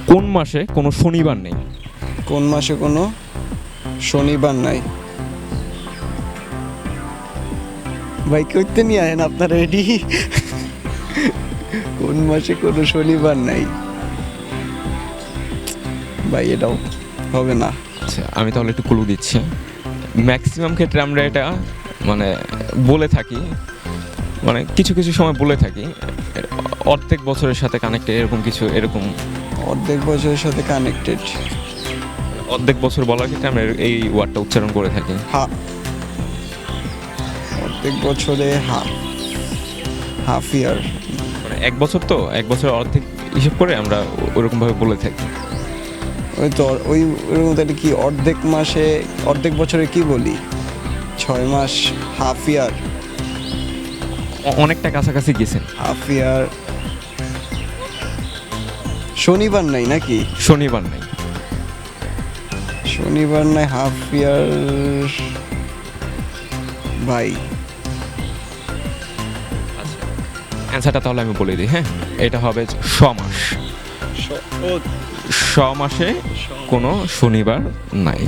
কোন মাসে কোনো শনিবার নেই? কোন মাসে কোনো শনিবার নাই? ভাই করতে নিয়ে আয়েন আপনারা রেডি। কোন মাসে কোনো শনিবার নাই? ভাই এটাও হবে না। আচ্ছা, আমি তাহলে একটু ক্লু দিচ্ছি। ম্যাক্সিমাম ক্ষেত্রে আমরা এটা মানে বলে থাকি, মানে কিছু কিছু সময় বলে থাকি অর্ধেক বছরের সাথে কানেক্টেড, এরকম কিছু, এরকম অর্ধেক বছরের সাথে কানেক্টেড। অর্ধেক বছর বলার ক্ষেত্রে আমরা এই ওয়ার্ডটা উচ্চারণ করে থাকি। অর্ধেক বছরে হাফ ইয়ার। মানে এক বছর, তো এক বছর অর্ধেক হিসেব করে আমরা ওরকমভাবে বলে থাকি। ওই তো ওই ওরকম তাহলে কি অর্ধেক মাসে অর্ধেক বছরে কি বলি? 6 মাস, হাফ ইয়ার। অনেকটা কাছাকাছি গেছেন। হাফ ইয়ার। শনিবার নাই নাকি? শনিবার নেই। শনিবার নাই, হাফ ইয়ার। ভাই অ্যান্সারটা তাহলে আমি বলে দিই। হ্যাঁ, এটা হবে 6 মাস। 6 মাসে কোনো শনিবার নাই।